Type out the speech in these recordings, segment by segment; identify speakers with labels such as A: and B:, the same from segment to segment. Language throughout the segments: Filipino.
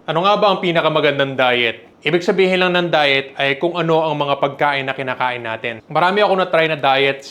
A: Ano nga ba ang pinakamagandang diet? Ibig sabihin lang ng diet ay kung ano ang mga pagkain na kinakain natin. Marami ako na-try na diet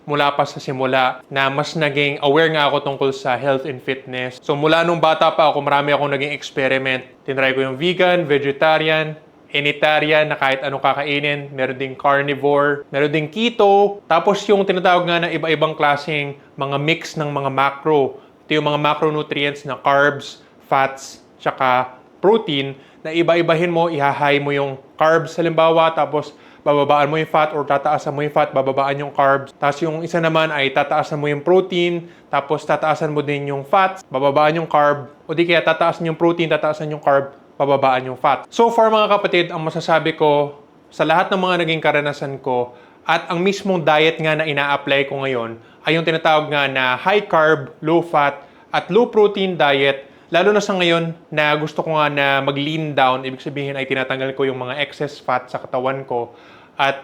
A: mula pa sa simula na mas naging aware nga ako tungkol sa health and fitness. So mula nung bata pa ako, marami akong naging experiment. Tinry ko yung vegan, vegetarian, Enitarian na kahit anong kakainin, meron ding carnivore, meron ding keto, tapos yung tinatawag nga na iba-ibang klaseng mga mix ng mga macro. Ito yung mga macronutrients na carbs, fats, tsaka protein na iba-ibahin mo, ihahay mo yung carbs halimbawa, tapos bababaan mo yung fat or tataasan mo yung fat, bababaan yung carbs. Tapos yung isa naman ay tataasan mo yung protein, tapos tataasan mo din yung fats, bababaan yung carb, o di kaya tataasan yung protein, tataasan yung carb, bababaan yung fat. So far mga kapatid, ang masasabi ko sa lahat ng mga naging karanasan ko at ang mismong diet nga na ina-apply ko ngayon ay yung tinatawag nga na high carb, low fat at low protein diet. Lalo na sa ngayon na gusto ko nga na mag-lean down, ibig sabihin ay tinatanggal ko yung mga excess fat sa katawan ko. At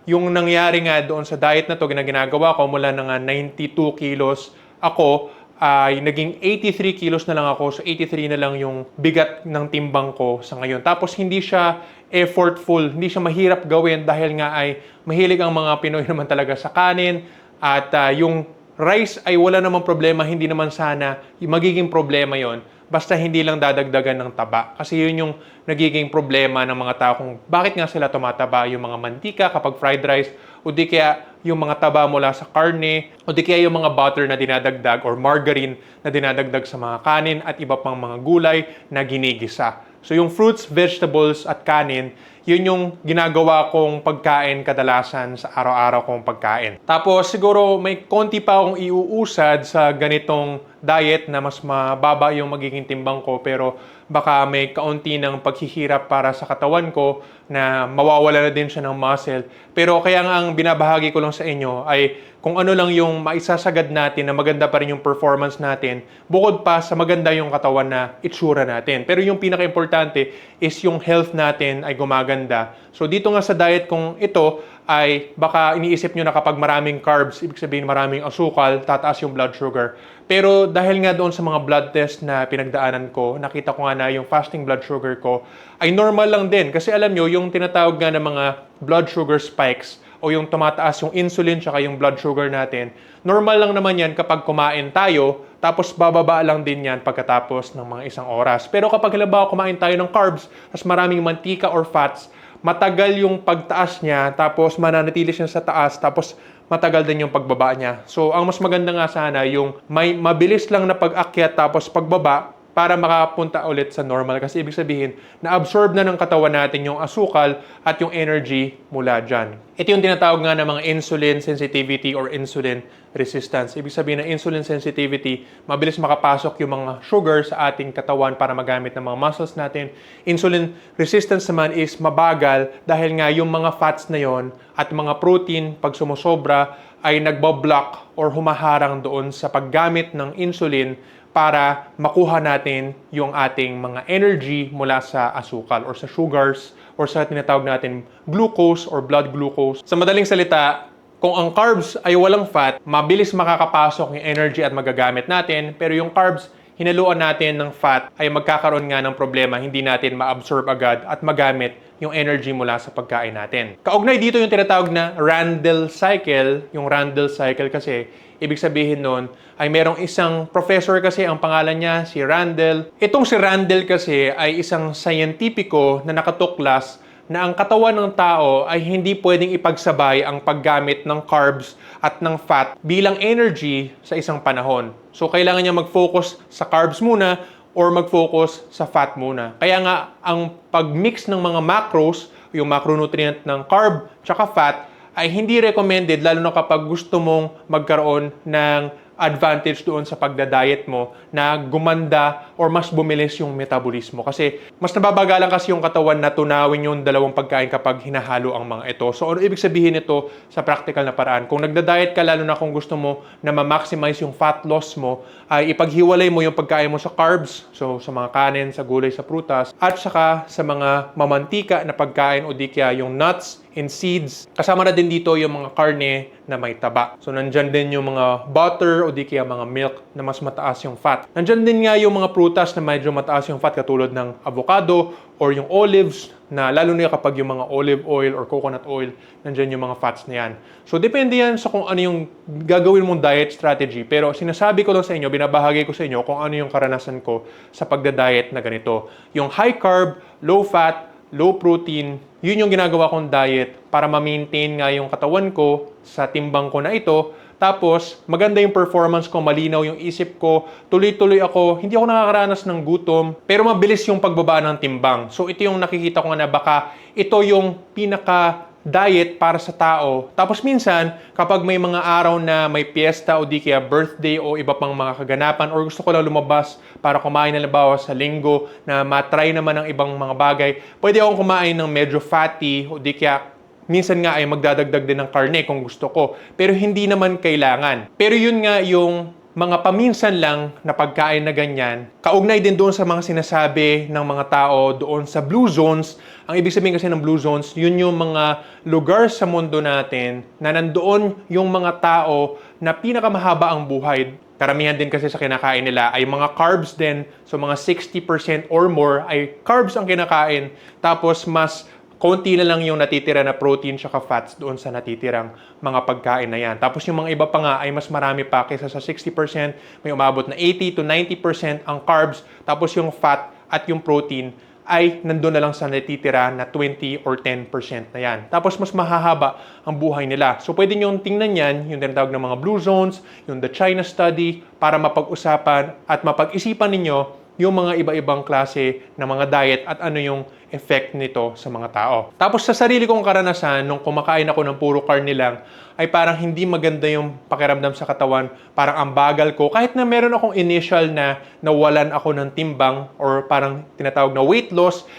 A: yung nangyari nga doon sa diet na to, ginagawa ko mula na nga 92 kilos ako, ay naging 83 kilos na lang ako. So 83 na lang yung bigat ng timbang ko sa ngayon. Tapos hindi siya effortful, hindi siya mahirap gawin dahil nga ay mahilig ang mga Pinoy naman talaga sa kanin. At yung rice ay wala namang problema, hindi naman sana magiging problema yon. Basta hindi lang dadagdagan ng taba. Kasi yun yung nagiging problema ng mga tao kung bakit nga sila tumataba. Yung mga mantika kapag fried rice, o di kaya yung mga taba mula sa karne, o di kaya yung mga butter na dinadagdag or margarine na dinadagdag sa mga kanin at iba pang mga gulay na ginigisa. So yung fruits, vegetables at kanin, yun yung ginagawa kong pagkain kadalasan sa araw-araw kong pagkain. Tapos siguro may konti pa akong iuusad sa ganitong diet na mas mababa yung magiging timbang ko, pero baka may kaunti ng paghihirap para sa katawan ko na mawawala na din siya ng muscle. Pero kaya nga ang binabahagi ko lang sa inyo ay kung ano lang yung maisasagad natin na maganda pa rin yung performance natin, bukod pa sa maganda yung katawan na itsura natin. Pero yung pinaka-importante is yung health natin ay gumaganda. So dito nga sa diet kong ito ay baka iniisip nyo na kapag maraming carbs, ibig sabihin maraming asukal, tataas yung blood sugar. Pero dahil nga doon sa mga blood test na pinagdaanan ko, nakita ko nga na yung fasting blood sugar ko ay normal lang din. Kasi alam nyo, yung tinatawag nga ng mga blood sugar spikes o yung tumataas yung insulin tsaka yung blood sugar natin, normal lang naman yan kapag kumain tayo, tapos bababa lang din yan pagkatapos ng mga isang oras. Pero kapag halimbawa kumain tayo ng carbs, tapos maraming mantika or fats, matagal yung pagtaas niya, tapos mananatili siya sa taas, tapos matagal din yung pagbaba niya. So, ang mas maganda nga sana yung may mabilis lang na pag-akyat tapos pagbaba para makapunta ulit sa normal. Kasi ibig sabihin, na-absorb na ng katawan natin yung asukal at yung energy mula dyan. Ito yung tinatawag nga ng mga insulin sensitivity or insulin resistance. Ibig sabihin na insulin sensitivity, mabilis makapasok yung mga sugar sa ating katawan para magamit ng mga muscles natin. Insulin resistance naman is mabagal dahil nga yung mga fats na yon at mga protein pag sumusobra ay nagbablock or humaharang doon sa paggamit ng insulin para makuha natin yung ating mga energy mula sa asukal or sa sugars or sa tinatawag natin glucose or blood glucose. Sa madaling salita, kung ang carbs ay walang fat, mabilis makakapasok yung energy at magagamit natin, pero yung carbs, hinaluan natin ng fat, ay magkakaroon nga ng problema, hindi natin ma-absorb agad at magamit yung energy mula sa pagkain natin. Kaugnay dito yung tinatawag na Randle cycle. Yung Randle cycle kasi, ibig sabihin nun, ay merong isang professor kasi, ang pangalan niya, si Randle. Itong si Randle kasi ay isang scientifico na nakatuklas na ang katawan ng tao ay hindi pwedeng ipagsabay ang paggamit ng carbs at ng fat bilang energy sa isang panahon. So, kailangan niya mag-focus sa carbs muna or mag-focus sa fat muna. Kaya nga, ang pag-mix ng mga macros, yung macronutrient ng carb tsaka fat, ay hindi recommended lalo na kapag gusto mong magkaroon ng advantage doon sa pagda-diet mo na gumanda or mas bumilis yung metabolismo. Kasi mas nababagalan kasi yung katawan na tunawin yung dalawang pagkain kapag hinahalo ang mga ito. So ano ibig sabihin nito sa practical na paraan? Kung nagda-diet ka, lalo na kung gusto mo na ma-maximize yung fat loss mo, ay ipaghiwalay mo yung pagkain mo sa carbs, so sa mga kanin, sa gulay, sa prutas, at saka sa mga mamantika na pagkain o di kaya yung nuts, in seeds. Kasama na din dito yung mga karne na may taba. So nandyan din yung mga butter o di kaya mga milk na mas mataas yung fat. Nandyan din nga yung mga prutas na medyo mataas yung fat katulad ng avocado or yung olives na lalo na kapag yung mga olive oil or coconut oil, nandyan yung mga fats na yan. So depende yan sa kung ano yung gagawin mong diet strategy. Pero sinasabi ko lang sa inyo, binabahagi ko sa inyo kung ano yung karanasan ko sa pagda-diet na ganito. Yung high carb, low fat, low protein, yun yung ginagawa kong diet para ma-maintain nga yung katawan ko sa timbang ko na ito. Tapos, maganda yung performance ko, malinaw yung isip ko, tuloy-tuloy ako, hindi ako nakakaranas ng gutom, pero mabilis yung pagbaba ng timbang. So, ito yung nakikita ko nga na baka ito yung pinaka-diet para sa tao. Tapos minsan, kapag may mga araw na may piyesta o di kaya birthday o iba pang mga kaganapan or gusto ko lang lumabas para kumain na halimbawa sa linggo na matry naman ng ibang mga bagay, pwede akong kumain ng medyo fatty o di kaya minsan nga ay magdadagdag din ng karne kung gusto ko. Pero hindi naman kailangan. Pero yun nga yung mga paminsan lang na pagkain na ganyan, kaugnay din doon sa mga sinasabi ng mga tao doon sa blue zones. Ang ibig sabihin kasi ng blue zones, yun yung mga lugar sa mundo natin na nandoon yung mga tao na pinakamahaba ang buhay. Karamihan din kasi sa kinakain nila ay mga carbs din. So mga 60% or more ay carbs ang kinakain. Tapos mas konti na lang yung natitira na protein tsaka fats doon sa natitirang mga pagkain na yan. Tapos yung mga iba pa nga ay mas marami pa kaysa sa 60%, may umabot na 80 to 90% ang carbs, tapos yung fat at yung protein ay nandun na lang sa natitira na 20 or 10% na yan. Tapos mas mahahaba ang buhay nila. So pwede nyo tingnan yan, yung tinatawag ng mga blue zones, yung the China study, para mapag-usapan at mapag-isipan ninyo yung mga iba-ibang klase ng mga diet at ano yung effect nito sa mga tao. Tapos sa sarili kong karanasan, nung kumakain ako ng puro karne lang, ay parang hindi maganda yung pakiramdam sa katawan. Parang ang bagal ko. Kahit na meron akong initial na nawalan ako ng timbang or parang tinatawag na weight loss,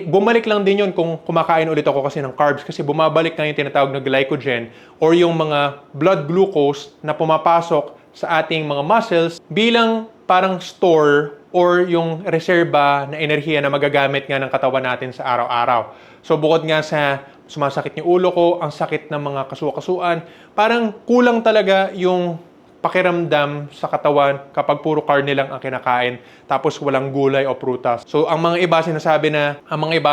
A: bumalik lang din yun kung kumakain ulit ako kasi ng carbs. Kasi bumabalik na yung tinatawag na glycogen or yung mga blood glucose na pumapasok sa ating mga muscles bilang parang store or yung reserba na enerhiya na magagamit nga ng katawan natin sa araw-araw. So bukod nga sa sumasakit yung ulo ko, ang sakit ng mga kasuwa-kasuan, parang kulang talaga yung pakiramdam sa katawan kapag puro karne lang ang kinakain tapos walang gulay o prutas. So ang mga iba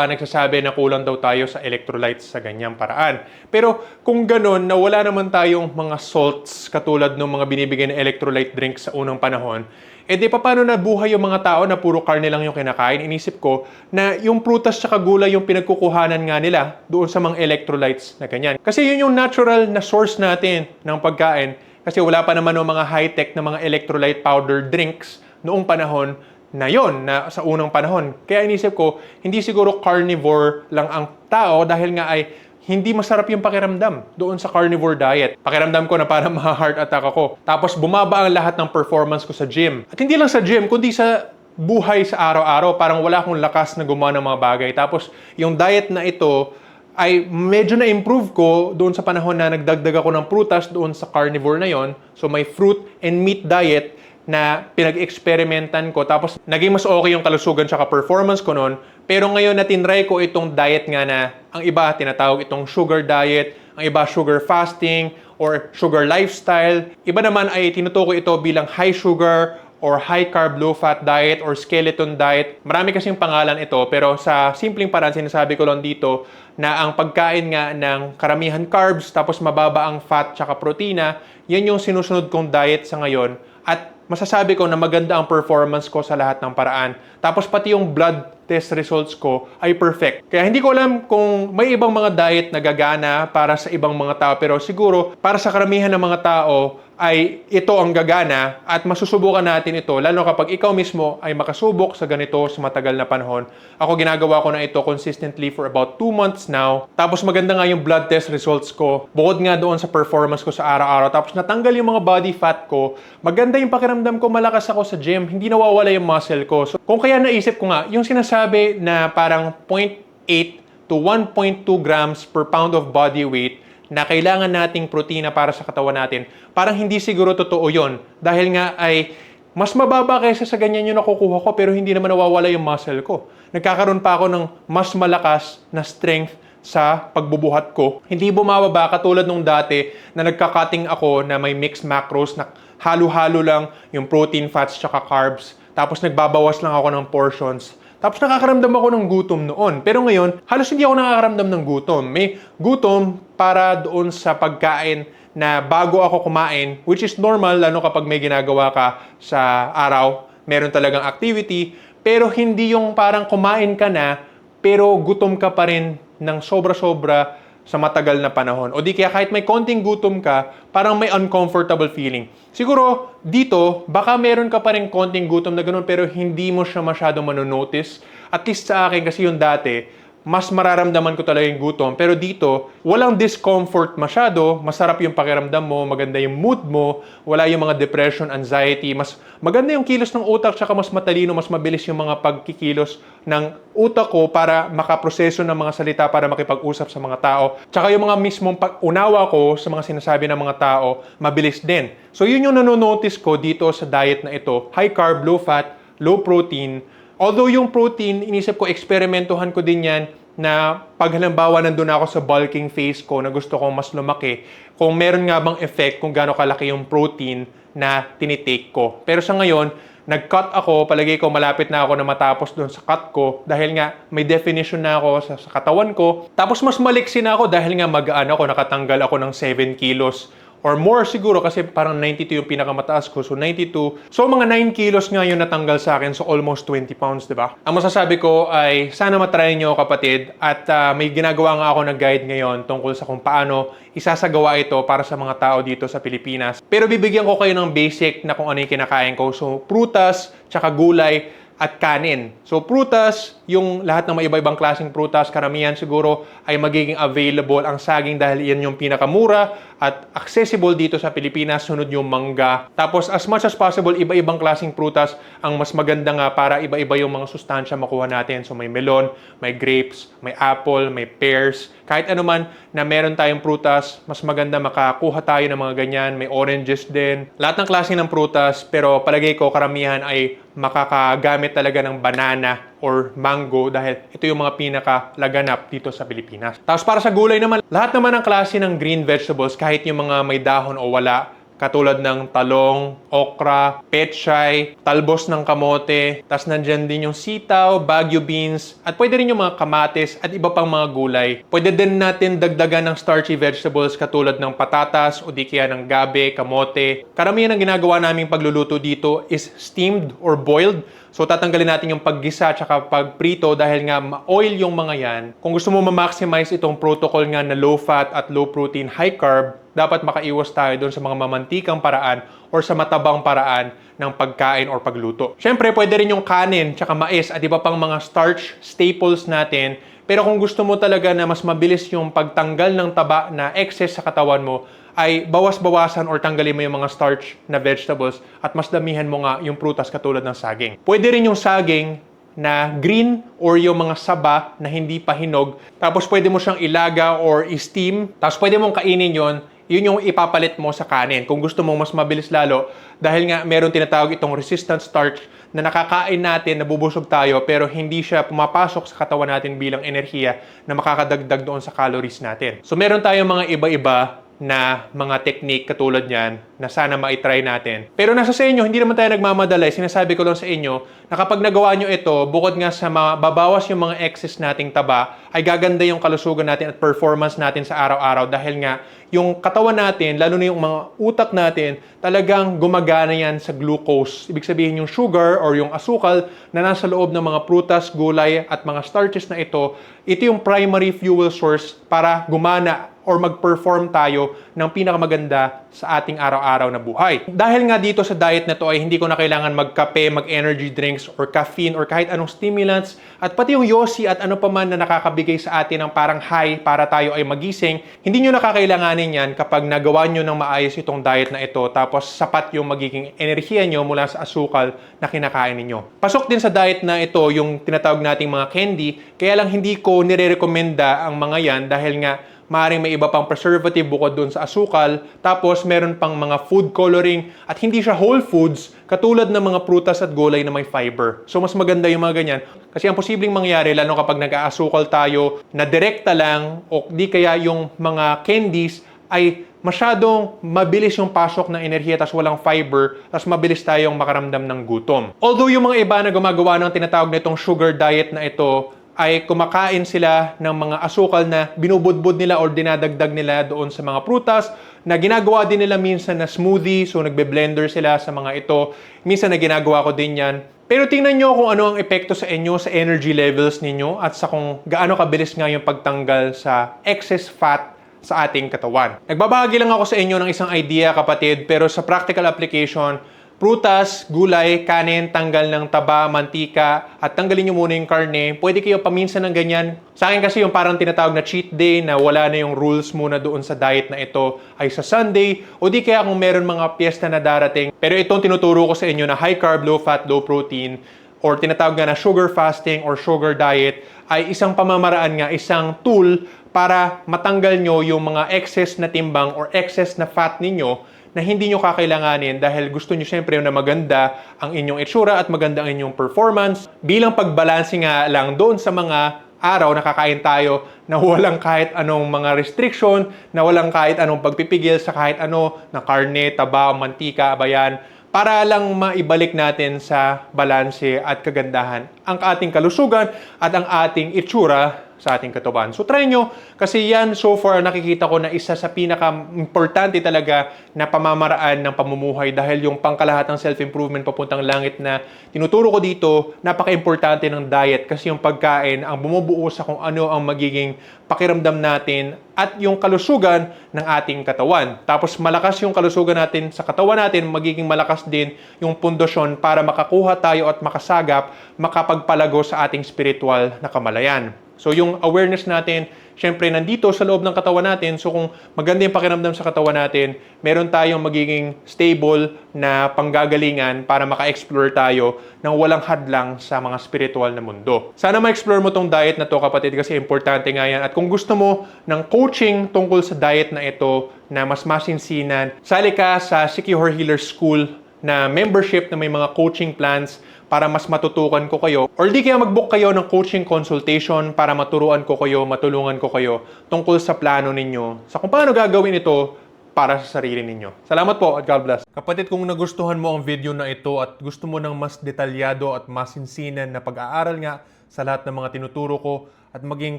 A: nagsasabi na kulang daw tayo sa electrolytes sa ganyang paraan. Pero kung ganun na wala naman tayong mga salts katulad ng mga binibigay na electrolyte drinks sa unang panahon, di paano na buhay yung mga tao na puro karne lang yung kinakain? Inisip ko na yung prutas tsaka gulay yung pinagkukuhanan nga nila doon sa mga electrolytes na ganyan. Kasi yun yung natural na source natin ng pagkain. Kasi wala pa naman ng mga high-tech na mga electrolyte powder drinks noong panahon na yon, na sa unang panahon. Kaya inisip ko, hindi siguro carnivore lang ang tao dahil nga ay hindi masarap yung pakiramdam doon sa carnivore diet. Pakiramdam ko na parang ma-heart attack ako. Tapos bumaba ang lahat ng performance ko sa gym. At hindi lang sa gym, kundi sa buhay sa araw-araw. Parang wala akong lakas na gumawa ng mga bagay. Tapos yung diet na ito ay medyo na-improve ko doon sa panahon na nagdagdag ako ng prutas doon sa carnivore na yon. So may fruit and meat diet na pinag-experimentan ko. Tapos naging mas okay yung kalusugan tsaka performance ko noon. Pero ngayon na tinry ko itong diet nga na ang iba tinatawag itong sugar diet, ang iba sugar fasting or sugar lifestyle. Iba naman ay tinutukoy ito bilang high sugar or high carb, low fat diet or skeleton diet. Marami kasing pangalan ito, pero sa simpleng paraan sinasabi ko lang dito na ang pagkain nga ng karamihan carbs tapos mababa ang fat tsaka protina, yan yung sinusunod kong diet sa ngayon. At masasabi ko na maganda ang performance ko sa lahat ng paraan. Tapos pati yung blood test results ko ay perfect. Kaya hindi ko alam kung may ibang mga diet na gagana para sa ibang mga tao, pero siguro para sa karamihan ng mga tao ay ito ang gagana at masusubukan natin ito lalo kapag ikaw mismo ay makasubok sa ganito sa matagal na panahon. Ako ginagawa ko na ito consistently for about 2 months now. Tapos maganda nga yung blood test results ko. Bukod nga doon sa performance ko sa araw-araw. Tapos natanggal yung mga body fat ko. Maganda yung pakiramdam ko, malakas ako sa gym. Hindi nawawala yung muscle ko. So, kung kaya naisip ko nga, yung sinasabi na parang 0.8 to 1.2 grams per pound of body weight na kailangan nating protina para sa katawan natin, parang hindi siguro totoo yon. Dahil nga ay mas mababa kaysa sa ganyan yung nakukuha ko pero hindi naman nawawala yung muscle ko. Nagkakaroon pa ako ng mas malakas na strength sa pagbubuhat ko. Hindi bumababa katulad nung dati na nagka-cutting ako na may mixed macros na halo-halo lang yung protein, fats, tsaka carbs. Tapos nagbabawas lang ako ng portions. Tapos nakakaramdam ako ng gutom noon. Pero ngayon, halos hindi ako nakakaramdam ng gutom. May gutom para doon sa pagkain na bago ako kumain, which is normal lalo kapag may ginagawa ka sa araw. Meron talagang activity. Pero hindi yung parang kumain ka na, pero gutom ka pa rin ng sobra-sobra sa matagal na panahon. O di kaya kahit may konting gutom ka, parang may uncomfortable feeling. Siguro, dito, baka meron ka pa rin konting gutom na ganun, pero hindi mo siya masyado manonotice. At least sa akin, kasi yung dati, mas mararamdaman ko talaga yung gutom. Pero dito, walang discomfort masyado. Masarap yung pakiramdam mo, maganda yung mood mo, wala yung mga depression, anxiety. Mas maganda yung kilos ng utak, tsaka mas matalino, mas mabilis yung mga pagkikilos ng utak ko para makaproseso ng mga salita para makipag-usap sa mga tao. Tsaka yung mga mismong pag-unawa ko sa mga sinasabi ng mga tao, mabilis din. So yun yung nanonotice ko dito sa diet na ito. High carb, low fat, low protein. Although yung protein, inisip ko, eksperimentuhan ko din yan na pag halimbawa nandun ako sa bulking phase ko na gusto kong mas lumaki, kung meron nga bang effect kung gaano kalaki yung protein na tinitake ko. Pero sa ngayon, nag-cut ako, palagay ko malapit na ako na matapos doon sa cut ko dahil nga may definition na ako sa katawan ko. Tapos mas maliksi na ako dahil nga magaan ako, nakatanggal ako ng 7 kilos. Or more siguro kasi parang 92 yung pinakamataas ko. So 92. So mga 9 kilos nga yung natanggal sa akin. So almost 20 pounds, di ba? Ang masasabi ko ay sana matry nyo kapatid. At may ginagawa nga ako na guide ngayon tungkol sa kung paano isasagawa ito para sa mga tao dito sa Pilipinas. Pero bibigyan ko kayo ng basic na kung ano yung kinakain ko. So prutas, tsaka gulay, at kanin. So prutas, yung lahat ng mga iba-ibang klaseng prutas, karamihan siguro ay magiging available ang saging dahil yan yung pinakamura at accessible dito sa Pilipinas. Sunod yung mangga. Tapos as much as possible, iba-ibang klaseng prutas ang mas maganda nga para iba-iba yung mga sustansya makuha natin. So may melon, may grapes, may apple, may pears. Kahit ano man na meron tayong prutas, mas maganda makakuha tayo ng mga ganyan. May oranges din. Lahat ng klase ng prutas, pero palagay ko karamihan ay makakagamit talaga ng banana or mango dahil ito yung mga pinakalaganap dito sa Pilipinas. Tapos para sa gulay naman, lahat naman ng klase ng green vegetables, kahit yung mga may dahon o wala, katulad ng talong, okra, pechay, talbos ng kamote, tas nandyan din yung sitaw, Baguio beans, at pwede rin yung mga kamatis at iba pang mga gulay. Pwede din natin dagdagan ng starchy vegetables katulad ng patatas o di kaya ng gabi, kamote. Karamihan ng ginagawa naming pagluluto dito is steamed or boiled. So tatanggalin natin yung paggisa at pagprito dahil nga ma-oil yung mga yan. Kung gusto mo ma-maximize itong protocol nga na low fat at low protein, high carb, dapat makaiwas tayo doon sa mga mamantikang paraan or sa matabang paraan ng pagkain or pagluto. Siyempre, pwede rin yung kanin, tsaka mais at iba pang mga starch staples natin. Pero kung gusto mo talaga na mas mabilis yung pagtanggal ng taba na excess sa katawan mo, ay bawas-bawasan or tanggalin mo yung mga starch na vegetables at mas damihan mo nga yung prutas katulad ng saging. Pwede rin yung saging na green or yung mga saba na hindi pa hinog. Tapos pwede mo siyang ilaga or steam. Tapos pwede mong kainin yon. Yun yung ipapalit mo sa kanin. Kung gusto mong mas mabilis lalo, dahil nga meron tinatawag itong resistant starch na nakakain natin, nabubusog tayo, pero hindi siya pumapasok sa katawan natin bilang enerhiya na makakadagdag doon sa calories natin. So meron tayong mga iba-iba na mga technique katulad niyan na sana ma-try natin. Pero nasa sa inyo, hindi naman tayo nagmamadali. Sinasabi ko lang sa inyo na kapag nagawa nyo ito, bukod nga sa babawas yung mga excess nating taba, ay gaganda yung kalusugan natin at performance natin sa araw-araw dahil nga yung katawan natin, lalo na yung mga utak natin, talagang gumagana yan sa glucose. Ibig sabihin yung sugar or yung asukal na nasa loob ng mga prutas, gulay at mga starches na ito yung primary fuel source para gumana or mag-perform tayo ng pinakamaganda sa ating araw-araw na buhay. Dahil nga dito sa diet na to ay hindi ko na kailangan magkape, mag-energy drinks, or caffeine, or kahit anong stimulants, at pati yung yosi at ano pa man na nakakabigay sa atin ng parang high para tayo ay magising, hindi nyo nakakailanganin yan kapag nagawa nyo ng maayos itong diet na ito, tapos sapat yung magiging enerhiya nyo mula sa asukal na kinakain ninyo. Pasok din sa diet na ito yung tinatawag nating mga candy, kaya lang hindi ko nire-recommenda ang mga yan dahil nga maaaring may iba pang preservative bukod doon sa asukal, tapos meron pang mga food coloring at hindi siya whole foods katulad ng mga prutas at gulay na may fiber. So mas maganda yung mga ganyan kasi ang posibleng mangyari lalo kapag nag-aasukal tayo na direkta lang o di kaya yung mga candies ay masyadong mabilis yung pasok ng enerhiya tas walang fiber, tas mabilis tayong makaramdam ng gutom. Although yung mga iba na gumagawa ng tinatawag na itong sugar diet na ito ay kumakain sila ng mga asukal na binubudbud nila or dinadagdag nila doon sa mga prutas na ginagawa din nila minsan na smoothie, so nagbe-blender sila sa mga ito. Minsan na ginagawa ko din yan. Pero tingnan nyo kung ano ang epekto sa inyo, sa energy levels ninyo at sa kung gaano kabilis nga yung pagtanggal sa excess fat sa ating katawan. Nagbabahagi lang ako sa inyo ng isang idea, kapatid, pero sa practical application, prutas, gulay, kanin, tanggal ng taba, mantika, at tanggalin nyo muna yung karne. Pwede kayo paminsan ng ganyan. Sa akin kasi yung parang tinatawag na cheat day na wala na yung rules muna doon sa diet na ito ay sa Sunday o di kaya kung meron mga piyesta na darating. Pero itong tinuturo ko sa inyo na high carb, low fat, low protein or tinatawag nga na sugar fasting or sugar diet ay isang pamamaraan nga, isang tool para matanggal nyo yung mga excess na timbang or excess na fat ninyo na hindi nyo kakailanganin dahil gusto nyo syempre na maganda ang inyong itsura at maganda ang inyong performance. Bilang pagbalanse nga lang doon sa mga araw na kakain tayo na walang kahit anong mga restriction, na walang kahit anong pagpipigil sa kahit ano, na karne, taba, mantika, abayan, para lang maibalik natin sa balanse at kagandahan ang ating kalusugan at ang ating itsura sa ating katawan. So try nyo kasi yan so far nakikita ko na isa sa pinaka-importante talaga na pamamaraan ng pamumuhay dahil yung pangkalahatang self-improvement papuntang langit na tinuturo ko dito, napaka-importante ng diet kasi yung pagkain ang bumubuo sa kung ano ang magiging pakiramdam natin at yung kalusugan ng ating katawan. Tapos malakas yung kalusugan natin sa katawan natin, magiging malakas din yung pundasyon para makakuha tayo at makasagap, makapagpalago sa ating spiritual na kamalayan. So yung awareness natin, syempre nandito sa loob ng katawan natin. So kung maganda yung pakiramdam sa katawan natin, meron tayong magiging stable na panggagalingan para maka-explore tayo ng walang hadlang sa mga spiritual na mundo. Sana ma-explore mo tong diet na to, kapatid, kasi importante nga yan. At kung gusto mo ng coaching tungkol sa diet na ito na mas masinsinan, sali ka sa Secure Healer School na membership na may mga coaching plans para mas matutukan ko kayo. Or di kaya mag-book kayo ng coaching consultation para maturuan ko kayo, matulungan ko kayo tungkol sa plano ninyo, sa kung paano gagawin ito para sa sarili ninyo. Salamat po at God bless. Kapatid, kung nagustuhan mo ang video na ito at gusto mo ng mas detalyado at masinsinan na pag-aaral nga sa lahat ng mga tinuturo ko at maging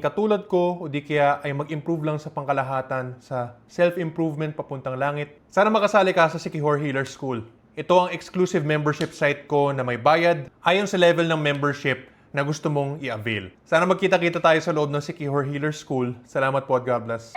A: katulad ko o di kaya ay mag-improve lang sa pangkalahatan sa self-improvement papuntang langit, sana makasali ka sa Secure Healer School. Ito ang exclusive membership site ko na may bayad ayon sa level ng membership na gusto mong i-avail. Sana magkita-kita tayo sa loob ng Secure Healer School. Salamat po at God bless.